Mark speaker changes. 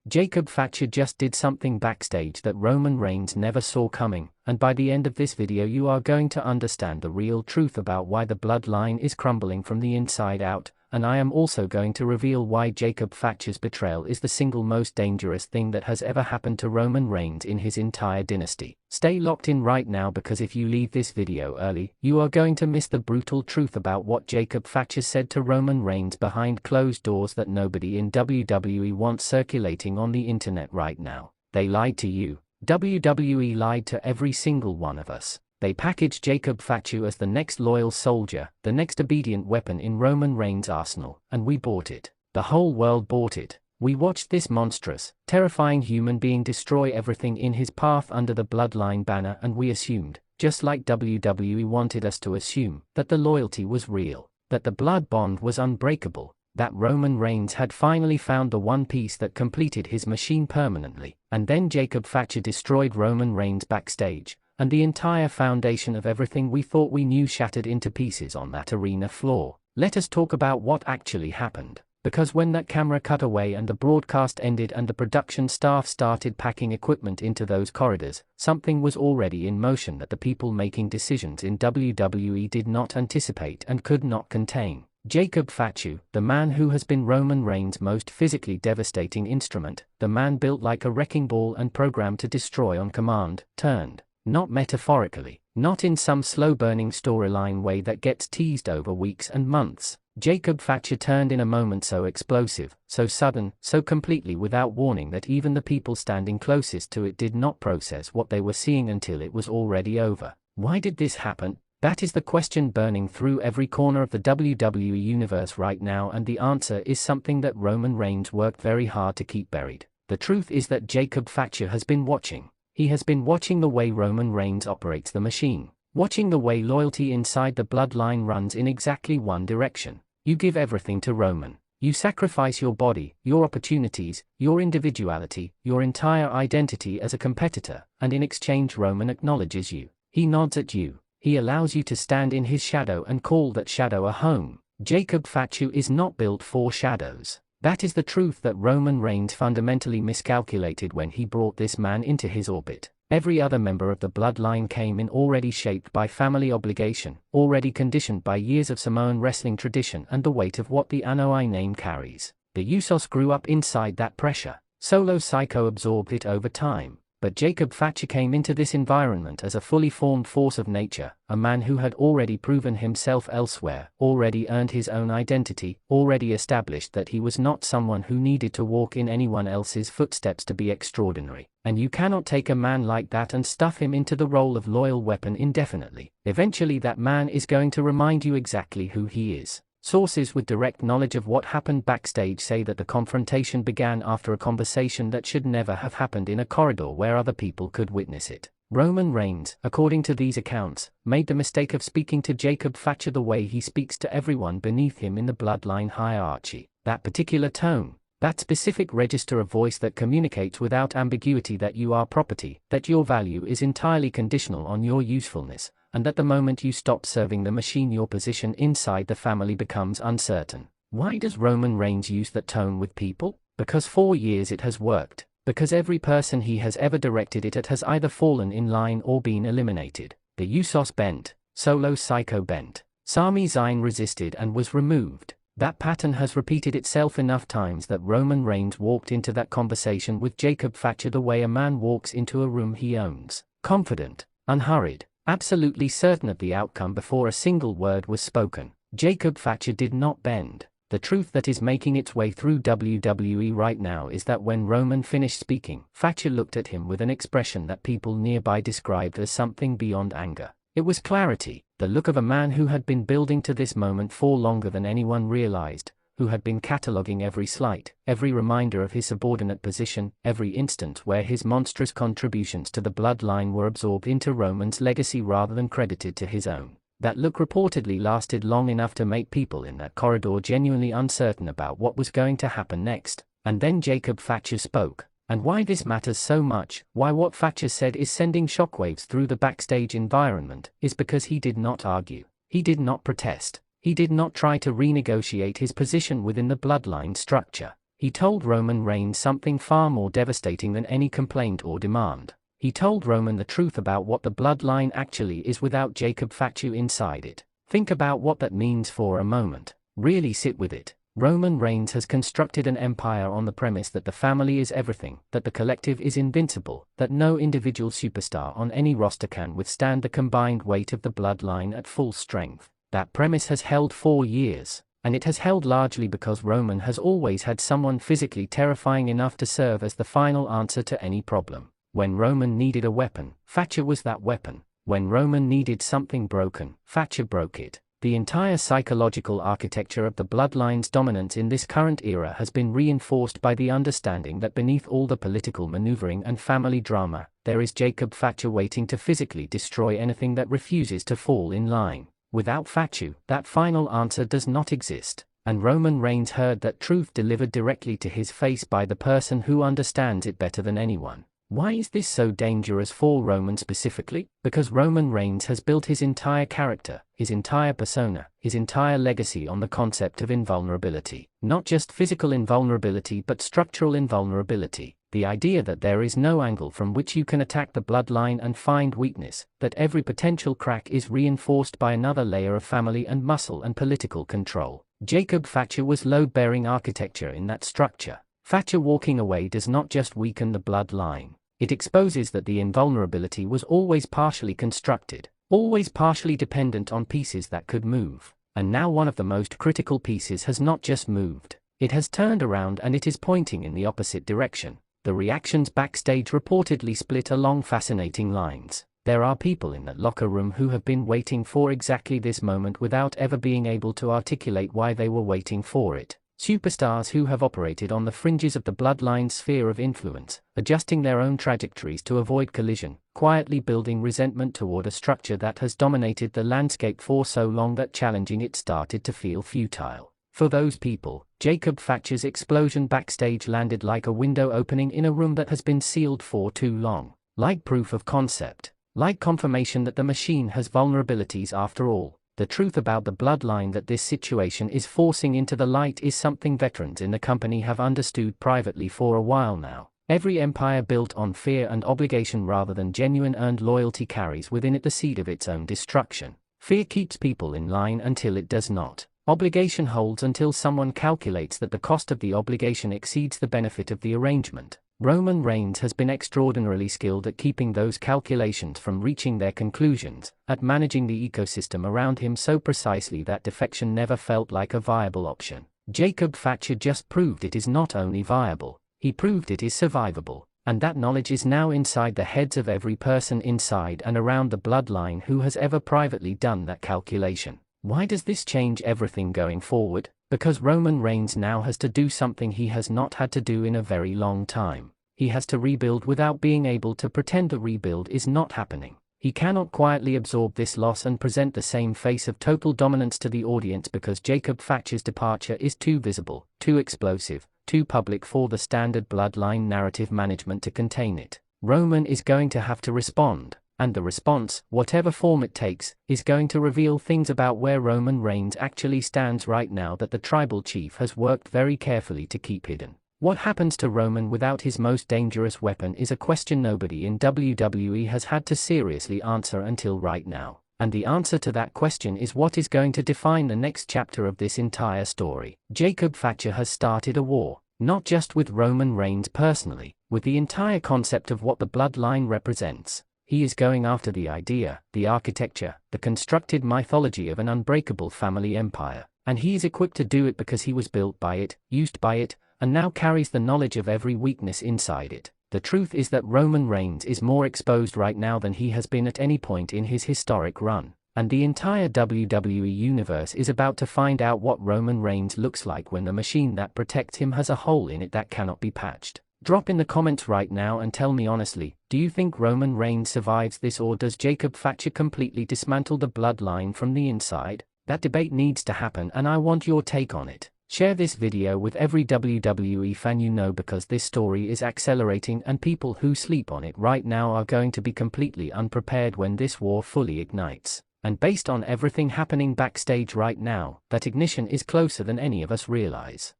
Speaker 1: Jacob Fatu just did something backstage that Roman Reigns never saw coming, and by the end of this video you are going to understand the real truth about why the bloodline is crumbling from the inside out, and I am also going to reveal why Jacob Fatu's betrayal is the single most dangerous thing that has ever happened to Roman Reigns in his entire dynasty. Stay locked in right now, because if you leave this video early, you are going to miss the brutal truth about what Jacob Fatu said to Roman Reigns behind closed doors that nobody in WWE wants circulating on the internet right now. They lied to you. WWE lied to every single one of us. They packaged Jacob Fatu as the next loyal soldier, the next obedient weapon in Roman Reigns' arsenal, and we bought it. The whole world bought it. We watched this monstrous, terrifying human being destroy everything in his path under the bloodline banner, and we assumed, just like WWE wanted us to assume, that the loyalty was real, that the blood bond was unbreakable, that Roman Reigns had finally found the one piece that completed his machine permanently. And then Jacob Fatu destroyed Roman Reigns backstage, and the entire foundation of everything we thought we knew shattered into pieces on that arena floor. Let us talk about what actually happened. Because when that camera cut away and the broadcast ended and the production staff started packing equipment into those corridors, something was already in motion that the people making decisions in WWE did not anticipate and could not contain. Jacob Fatu, the man who has been Roman Reigns' most physically devastating instrument, the man built like a wrecking ball and programmed to destroy on command, turned. Not metaphorically, not in some slow-burning storyline way that gets teased over weeks and months. Jacob Fatu turned in a moment so explosive, so sudden, so completely without warning that even the people standing closest to it did not process what they were seeing until it was already over. Why did this happen? That is the question burning through every corner of the WWE universe right now, and the answer is something that Roman Reigns worked very hard to keep buried. The truth is that Jacob Fatu has been watching. He has been watching the way Roman Reigns operates the machine, watching the way loyalty inside the bloodline runs in exactly one direction. You give everything to Roman. You sacrifice your body, your opportunities, your individuality, your entire identity as a competitor, and in exchange Roman acknowledges you. He nods at you. He allows you to stand in his shadow and call that shadow a home. Jacob Fatu is not built for shadows. That is the truth that Roman Reigns fundamentally miscalculated when he brought this man into his orbit. Every other member of the bloodline came in already shaped by family obligation, already conditioned by years of Samoan wrestling tradition and the weight of what the Anoa'i name carries. The Usos grew up inside that pressure. Solo Sikoa absorbed it over time. But Jacob Fatu came into this environment as a fully formed force of nature, a man who had already proven himself elsewhere, already earned his own identity, already established that he was not someone who needed to walk in anyone else's footsteps to be extraordinary. And you cannot take a man like that and stuff him into the role of loyal weapon indefinitely. Eventually that man is going to remind you exactly who he is. Sources with direct knowledge of what happened backstage say that the confrontation began after a conversation that should never have happened in a corridor where other people could witness it. Roman Reigns, according to these accounts, made the mistake of speaking to Jacob Fatu the way he speaks to everyone beneath him in the bloodline hierarchy. That particular tone, that specific register of voice that communicates without ambiguity that you are property, that your value is entirely conditional on your usefulness, and that the moment you stop serving the machine your position inside the family becomes uncertain. Why does Roman Reigns use that tone with people? Because for years it has worked. Because every person he has ever directed it at has either fallen in line or been eliminated. The Usos bent. Solo Sikoa bent. Sami Zayn resisted and was removed. That pattern has repeated itself enough times that Roman Reigns walked into that conversation with Jacob Fatu the way a man walks into a room he owns. Confident, unhurried, absolutely certain of the outcome before a single word was spoken. Jacob Fatu did not bend. The truth that is making its way through WWE right now is that when Roman finished speaking, Fatu looked at him with an expression that people nearby described as something beyond anger. It was clarity, the look of a man who had been building to this moment for longer than anyone realized, who had been cataloging every slight, every reminder of his subordinate position, every instant where his monstrous contributions to the bloodline were absorbed into Roman's legacy rather than credited to his own. That look reportedly lasted long enough to make people in that corridor genuinely uncertain about what was going to happen next. And then Jacob Fatu spoke. And why this matters so much, why what Fatu said is sending shockwaves through the backstage environment, is because he did not argue. He did not protest. He did not try to renegotiate his position within the bloodline structure. He told Roman Reigns something far more devastating than any complaint or demand. He told Roman the truth about what the bloodline actually is without Jacob Fatu inside it. Think about what that means for a moment. Really sit with it. Roman Reigns has constructed an empire on the premise that the family is everything, that the collective is invincible, that no individual superstar on any roster can withstand the combined weight of the bloodline at full strength. That premise has held for years, and it has held largely because Roman has always had someone physically terrifying enough to serve as the final answer to any problem. When Roman needed a weapon, Fatu was that weapon. When Roman needed something broken, Fatu broke it. The entire psychological architecture of the bloodline's dominance in this current era has been reinforced by the understanding that beneath all the political maneuvering and family drama, there is Jacob Fatu waiting to physically destroy anything that refuses to fall in line. Without Fatu, that final answer does not exist, and Roman Reigns heard that truth delivered directly to his face by the person who understands it better than anyone. Why is this so dangerous for Roman specifically? Because Roman Reigns has built his entire character, his entire persona, his entire legacy on the concept of invulnerability. Not just physical invulnerability but structural invulnerability. The idea that there is no angle from which you can attack the bloodline and find weakness, that every potential crack is reinforced by another layer of family and muscle and political control. Jacob Fatu was load-bearing architecture in that structure. Fatu walking away does not just weaken the bloodline. It exposes that the invulnerability was always partially constructed, always partially dependent on pieces that could move. And now one of the most critical pieces has not just moved. It has turned around and it is pointing in the opposite direction. The reactions backstage reportedly split along fascinating lines. There are people in that locker room who have been waiting for exactly this moment without ever being able to articulate why they were waiting for it. Superstars who have operated on the fringes of the bloodline's sphere of influence, adjusting their own trajectories to avoid collision, quietly building resentment toward a structure that has dominated the landscape for so long that challenging it started to feel futile. For those people, Jacob Fatu's explosion backstage landed like a window opening in a room that has been sealed for too long. Like proof of concept. Like confirmation that the machine has vulnerabilities after all. The truth about the bloodline that this situation is forcing into the light is something veterans in the company have understood privately for a while now. Every empire built on fear and obligation rather than genuine earned loyalty carries within it the seed of its own destruction. Fear keeps people in line until it does not. Obligation holds until someone calculates that the cost of the obligation exceeds the benefit of the arrangement. Roman Reigns has been extraordinarily skilled at keeping those calculations from reaching their conclusions, at managing the ecosystem around him so precisely that defection never felt like a viable option. Jacob Fatu just proved it is not only viable, he proved it is survivable, and that knowledge is now inside the heads of every person inside and around the bloodline who has ever privately done that calculation. Why does this change everything going forward? Because Roman Reigns now has to do something he has not had to do in a very long time. He has to rebuild without being able to pretend the rebuild is not happening. He cannot quietly absorb this loss and present the same face of total dominance to the audience because Jacob Fatu's departure is too visible, too explosive, too public for the standard bloodline narrative management to contain it. Roman is going to have to respond. And the response, whatever form it takes, is going to reveal things about where Roman Reigns actually stands right now that the tribal chief has worked very carefully to keep hidden. What happens to Roman without his most dangerous weapon is a question nobody in WWE has had to seriously answer until right now. And the answer to that question is what is going to define the next chapter of this entire story. Jacob Fatu has started a war, not just with Roman Reigns personally, with the entire concept of what the bloodline represents. He is going after the idea, the architecture, the constructed mythology of an unbreakable family empire, and he is equipped to do it because he was built by it, used by it, and now carries the knowledge of every weakness inside it. The truth is that Roman Reigns is more exposed right now than he has been at any point in his historic run, and the entire WWE universe is about to find out what Roman Reigns looks like when the machine that protects him has a hole in it that cannot be patched. Drop in the comments right now and tell me honestly, do you think Roman Reigns survives this or does Jacob Fatu completely dismantle the bloodline from the inside? That debate needs to happen and I want your take on it. Share this video with every WWE fan you know because this story is accelerating and people who sleep on it right now are going to be completely unprepared when this war fully ignites. And based on everything happening backstage right now, that ignition is closer than any of us realize.